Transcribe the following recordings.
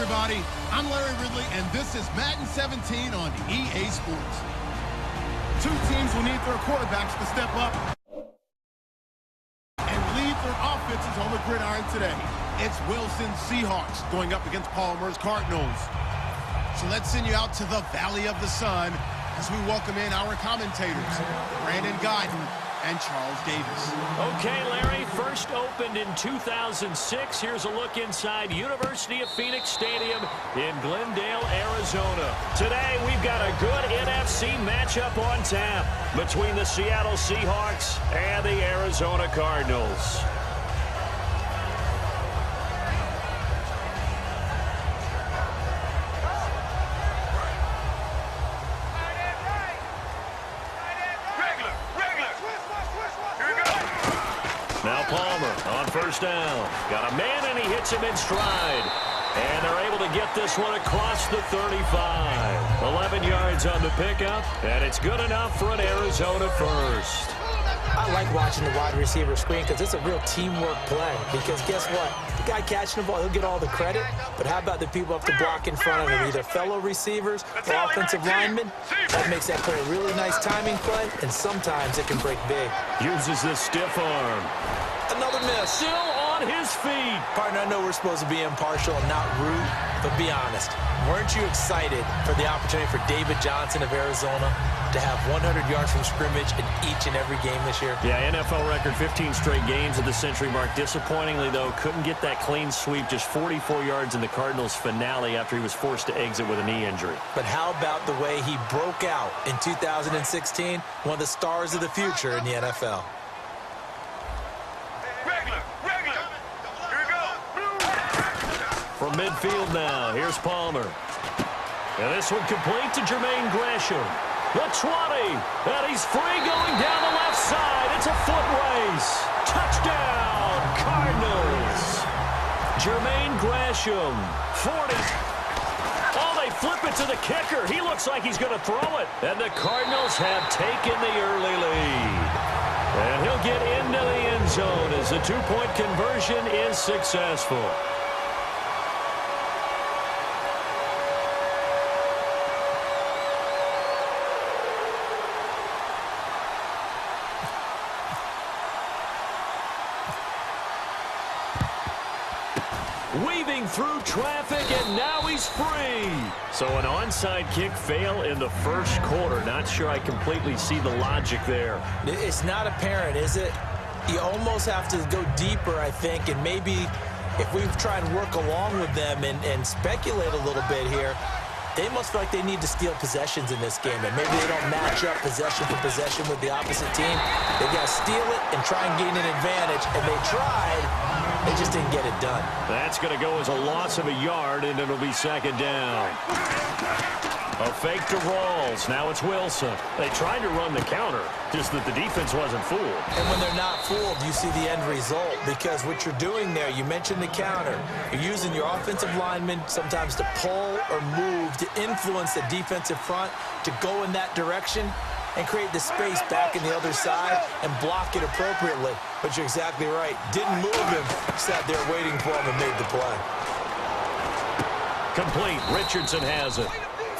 everybody. I'm Larry Ridley, and this is Madden 17 on EA Sports. Two teams will need their quarterbacks to step up and lead their offenses on the gridiron today. It's Wilson's Seahawks going up against Palmer's Cardinals. So let's send you out to the Valley of the Sun as we welcome in our commentators, Brandon Guyton and Charles Davis. Okay, Larry, first opened in 2006. Here's a look inside University of Phoenix Stadium in Glendale, Arizona. Today, we've got a good NFC matchup on tap between the Seattle Seahawks and the Arizona Cardinals. Now Palmer on first down. Got a man, and he hits him in stride. And they're able to get this one across the 35. 11 yards on the pickup, and it's good enough for an Arizona first. I like watching the wide receiver screen because it's a real teamwork play. Because guess what? The guy catching the ball, he'll get all the credit. But how about the people up to block in front of him, either fellow receivers or offensive linemen? That makes that play a really nice timing play, and sometimes it can break big. Uses the stiff arm. Another miss. Still on his feet. Partner, I know we're supposed to be impartial and not rude, but be honest. Weren't you excited for the opportunity for David Jonson of Arizona to have 100 yards from scrimmage in each and every game this year? Yeah, NFL record 15 straight games at the century mark. Disappointingly, though, couldn't get that clean sweep, just 44 yards in the Cardinals' finale after he was forced to exit with a knee injury. But how about the way he broke out in 2016? One of the stars of the future in the NFL. From midfield now, here's Palmer. And this one complete to Jermaine Gresham. The 20, and he's free going down the left side. It's a foot race. Touchdown, Cardinals. Jermaine Gresham, 40. Oh, they flip it to the kicker. He looks like he's going to throw it. And the Cardinals have taken the early lead. And he'll get into the end zone as the two-point conversion is successful. Weaving through traffic, and now he's free. So an onside kick fail in the first quarter. Not sure I completely see the logic there. It's not apparent, is it? You almost have to go deeper, I think, and maybe if we try and work along with them and speculate a little bit here, they must feel like they need to steal possessions in this game, and maybe they don't match up possession for possession with the opposite team. They got to steal it and try and gain an advantage, and they tried. They just didn't get it done. That's going to go as a loss of a yard, and it'll be second down. A fake to Rawls. Now it's Wilson. They tried to run the counter, just that the defense wasn't fooled. And when they're not fooled, you see the end result, because what you're doing there, you mentioned the counter. You're using your offensive linemen sometimes to pull or move to influence the defensive front to go in that direction and create the space back in the other side and block it appropriately. But you're exactly right. Didn't move him. Sat there waiting for him and made the play. Complete. Richardson has it.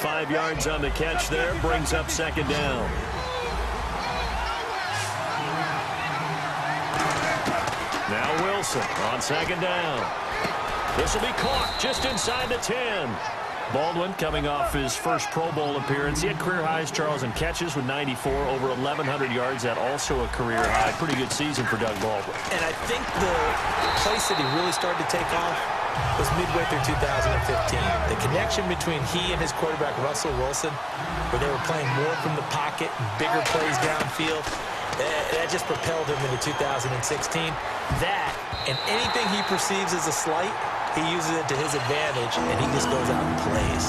5 yards on the catch there. Brings up second down. Now Wilson on second down. This will be caught just inside the 10. Baldwin coming off his first Pro Bowl appearance. He had career highs, Charles, in catches with 94, over 1,100 yards. That also a career high. Pretty good season for Doug Baldwin. And I think the place that he really started to take off was midway through 2015. The connection between he and his quarterback, Russell Wilson, where they were playing more from the pocket, bigger plays downfield, that just propelled him into 2016. That, and anything he perceives as a slight, he uses it to his advantage, and he just goes out and plays.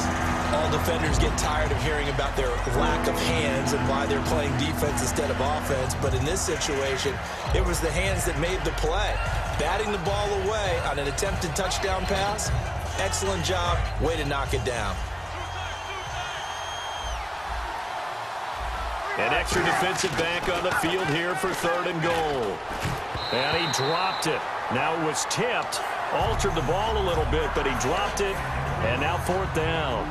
All defenders get tired of hearing about their lack of hands and why they're playing defense instead of offense, but in this situation, it was the hands that made the play. Batting the ball away on an attempted touchdown pass, excellent job, way to knock it down. An extra defensive back on the field here for 3rd and goal. And he dropped it. Now it was tipped. Altered the ball a little bit, but he dropped it. And now 4th down.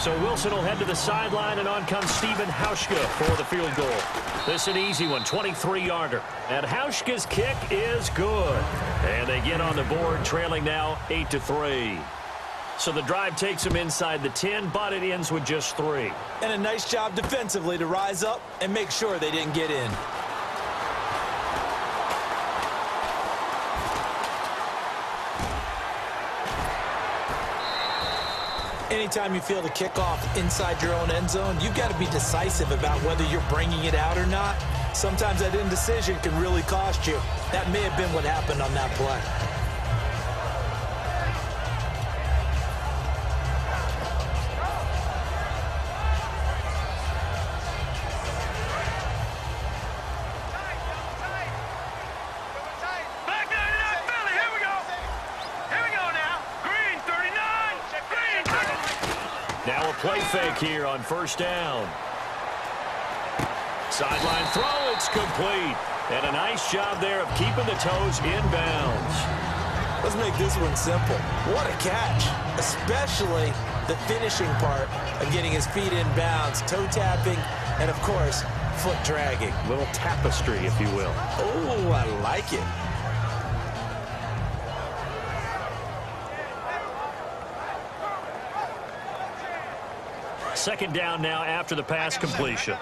So Wilson will head to the sideline, and on comes Stephen Hauschka for the field goal. This is an easy one, 23-yarder. And Hauschka's kick is good. And they get on the board, trailing now 8-3. So the drive takes them inside the 10, but it ends with just 3. And a nice job defensively to rise up and make sure they didn't get in. Anytime you feel the kickoff inside your own end zone, you've got to be decisive about whether you're bringing it out or not. Sometimes that indecision can really cost you. That may have been what happened on that play. Now a play fake here on 1st down. Sideline throw, it's complete. And a nice job there of keeping the toes in bounds. Let's make this one simple. What a catch, especially the finishing part of getting his feet in bounds, toe tapping, and of course, foot dragging. Little tapestry, if you will. Oh, I like it. Second down now after the pass completion.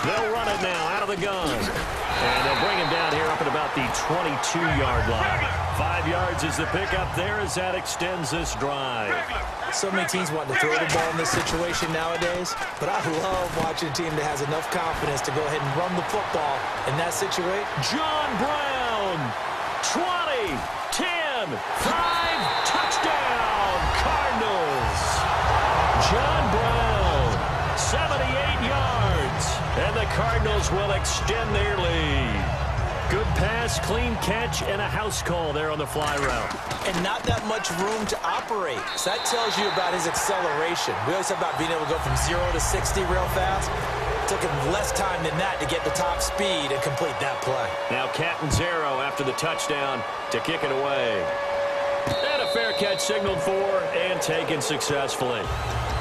They'll run it now out of the gun. And they'll bring him down here up at about the 22-yard line. 5 yards is the pickup there as that extends this drive. So many teams want to throw the ball in this situation nowadays, but I love watching a team that has enough confidence to go ahead and run the football in that situation. John Brown, 20, 10, 5, touchdown, Cardinals. John Brown, 78 yards, and the Cardinals will extend their lead. Good pass, clean catch, and a house call there on the fly route. And not that much room to operate. So that tells you about his acceleration. We always talk about being able to go from 0 to 60 real fast. It took him less time than that to get the top speed and complete that play. Now Catanzaro after the touchdown to kick it away. And a fair catch signaled for and taken successfully.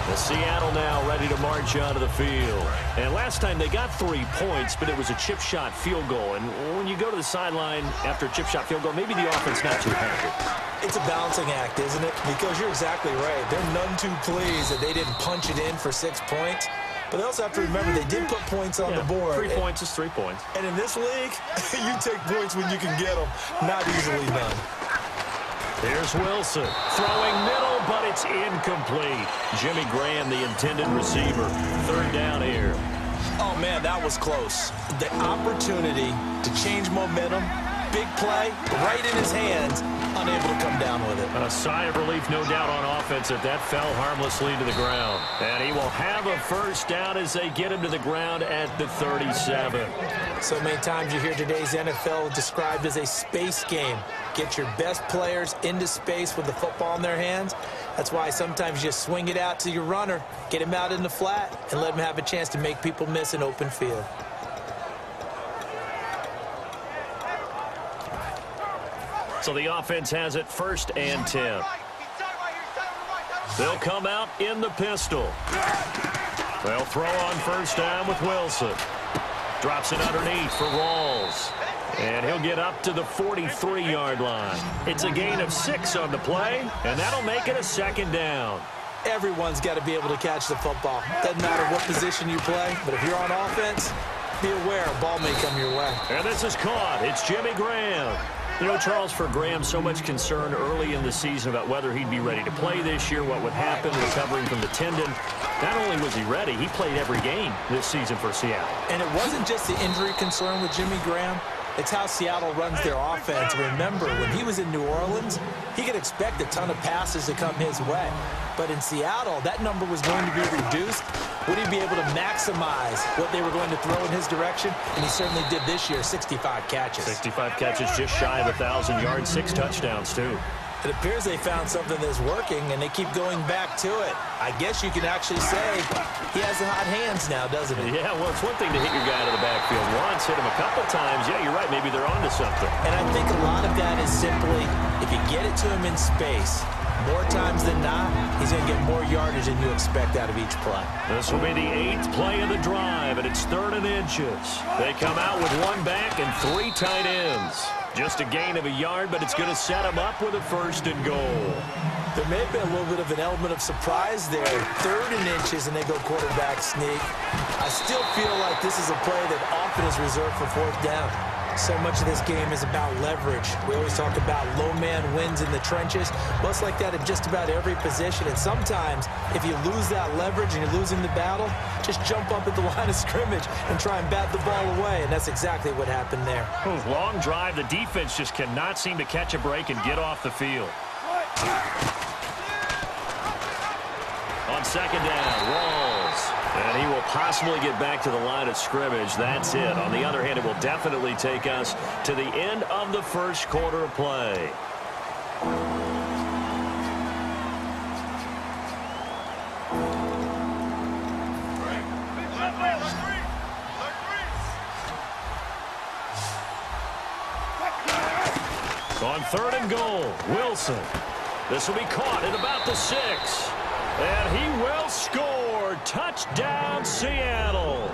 The Seattle now ready to march onto the field. And last time they got 3 points, but it was a chip shot field goal. And when you go to the sideline after a chip shot field goal, maybe the offense not too happy. It's a balancing act, isn't it? Because you're exactly right. They're none too pleased that they didn't punch it in for 6 points. But they also have to remember they did put points on the board. 3 points is 3 points. And in this league, you take points when you can get them. Not easily done. Here's Wilson throwing middle, but it's incomplete. Jimmy Graham, the intended receiver. 3rd down here. Oh, man, that was close. The opportunity to change momentum, big play, right in his hands, unable to come down with it. A sigh of relief, no doubt, on offense if that fell harmlessly to the ground. And he will have a 1st down as they get him to the ground at the 37. So many times you hear today's NFL described as a space game. Get your best players into space with the football in their hands. That's why sometimes you swing it out to your runner, get him out in the flat, and let him have a chance to make people miss an open field. So the offense has it 1st and 10. They'll come out in the pistol. They'll throw on 1st down with Wilson. Drops it underneath for Rawls. And he'll get up to the 43-yard line. It's a gain of 6 on the play, and that'll make it a 2nd down. Everyone's got to be able to catch the football. Doesn't matter what position you play, but if you're on offense, be aware a ball may come your way. And this is caught. It's Jimmy Graham. You know, Charles, for Graham, so much concern early in the season about whether he'd be ready to play this year, what would happen recovering from the tendon. Not only was he ready, he played every game this season for Seattle. And it wasn't just the injury concern with Jimmy Graham. It's how Seattle runs their offense. Remember, when he was in New Orleans, he could expect a ton of passes to come his way. But in Seattle, that number was going to be reduced. Would he be able to maximize what they were going to throw in his direction? And he certainly did this year, 65 catches. 65 catches, just shy of 1,000 yards, 6 touchdowns, too. It appears they found something that's working, and they keep going back to it. I guess you can actually say he has the hot hands now, doesn't he? Yeah, well, it's one thing to hit your guy out of the backfield once, hit him a couple times. Yeah, you're right. Maybe they're onto something. And I think a lot of that is simply if you get it to him in space, more times than not, he's going to get more yardage than you expect out of each play. This will be the 8th play of the drive, and it's 3rd and inches. They come out with 1 back and 3 tight ends. Just a gain of a yard, but it's going to set them up with a 1st and goal. There may have been a little bit of an element of surprise there. 3rd and inches, and they go quarterback sneak. I still feel like this is a play that often is reserved for 4th down. So much of this game is about leverage. We always talk about low man wins in the trenches. Well, it's like that in just about every position. And sometimes, if you lose that leverage and you're losing the battle, just jump up at the line of scrimmage and try and bat the ball away. And that's exactly what happened there. Long drive. The defense just cannot seem to catch a break and get off the field. On 2nd down, Rawls. And he will possibly get back to the line of scrimmage. That's it. On the other hand, it will definitely take us to the end of the 1st quarter of play. On 3rd and goal, Wilson. This will be caught at about the 6. And he will score. Touchdown, Seattle.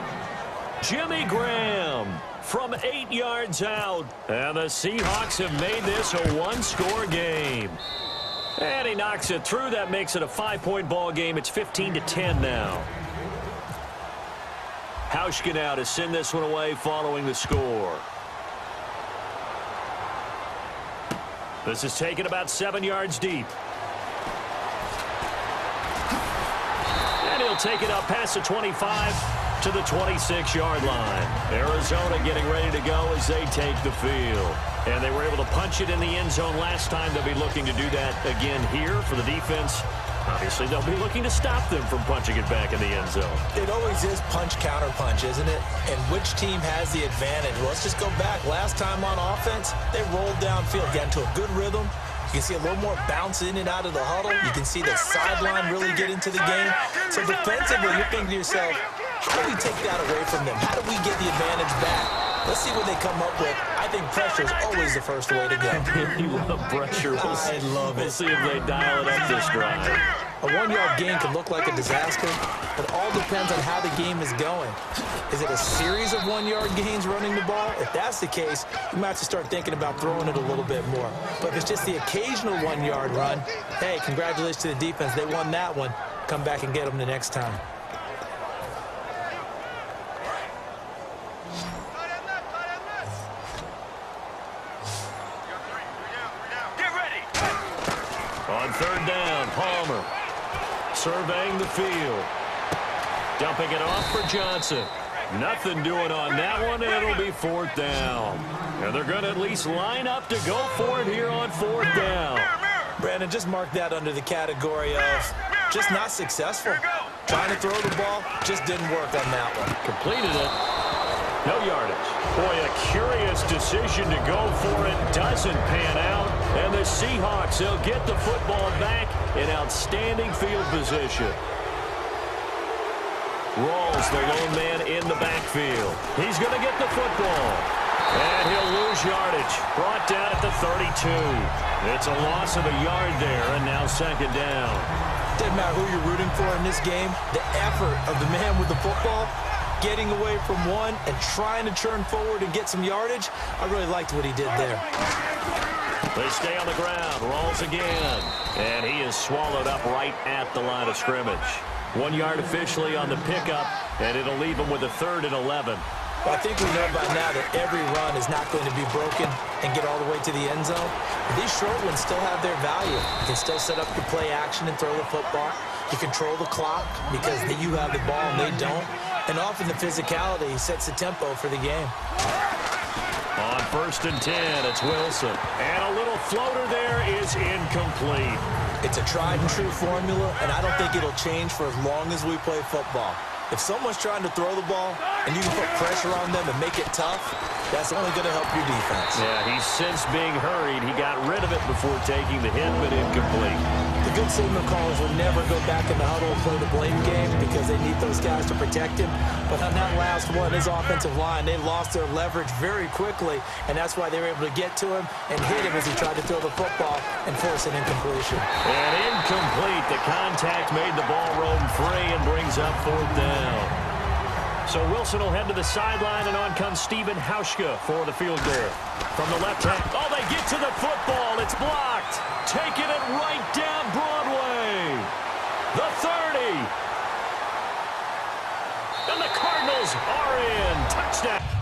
Jimmy Graham from 8 yards out. And the Seahawks have made this a 1-score game. And he knocks it through. That makes it a 5-point ball game. It's 15-10 now. Hauschka now to send this one away following the score. This is taken about 7 yards deep. And he'll take it up past the 25 to the 26-yard line. Arizona getting ready to go as they take the field. And they were able to punch it in the end zone last time. They'll be looking to do that again here for the defense. Obviously, they'll be looking to stop them from punching it back in the end zone. It always is punch-counter-punch, isn't it? And which team has the advantage? Well, let's just go back. Last time on offense, they rolled downfield, got into a good rhythm. You can see a little more bounce in and out of the huddle. You can see the sideline really get into the game. So defensively, you're thinking to yourself, how do we take that away from them? How do we get the advantage back? Let's see what they come up with. I think pressure is always the first way to go. You love pressure. I love it. We'll see if they dial it up this drive. A 1-yard gain can look like a disaster, but it all depends on how the game is going. Is it a series of 1-yard gains running the ball? If that's the case, you might have to start thinking about throwing it a little bit more. But if it's just the occasional 1-yard run, hey, congratulations to the defense. They won that one. Come back and get them the next time. On 3rd down, Palmer surveying the field. Dumping it off for Jonson. Nothing doing on that one, and it'll be 4th down. And they're going to at least line up to go for it here on 4th down. Brandon, just mark that under the category of just not successful. Trying to throw the ball, just didn't work on that one. Completed it. No yardage. Boy, a curious decision to go for it. Doesn't pan out. And the Seahawks, they'll get the football back in outstanding field position. Rawls, the lone man in the backfield. He's going to get the football. And he'll lose yardage. Brought down at the 32. It's a loss of a yard there, and now 2nd down. Doesn't matter who you're rooting for in this game. The effort of the man with the football, getting away from one and trying to turn forward and get some yardage, I really liked what he did there. They stay on the ground. Rawls again. And he is swallowed up right at the line of scrimmage. 1 yard officially on the pickup, and it'll leave him with a 3rd and 11. Well, I think we know by now that every run is not going to be broken and get all the way to the end zone. But these short ones still have their value. You can still set up your play action and throw the football. You control the clock because you have the ball and they don't. And often the physicality sets the tempo for the game. On 1st and 10, it's Wilson. And a little floater there is incomplete. It's a tried-and-true formula, and I don't think it'll change for as long as we play football. If someone's trying to throw the ball, and you can put pressure on them and make it tough, that's only going to help your defense. Yeah, he's since being hurried. He got rid of it before taking the hit, but incomplete. The good signal callers will never go back in the huddle and play the blame game because they need those guys to protect him. But on that last one, his offensive line, they lost their leverage very quickly, and that's why they were able to get to him and hit him as he tried to throw the football and force an incompletion. And incomplete. The contact made the ball roam free and brings up 4th down. So Wilson will head to the sideline, and on comes Steven Hauschka for the field goal. From the left hand. Oh, they get to the football. It's blocked. Taking it right down Broadway. The 30. And the Cardinals are in. Touchdown.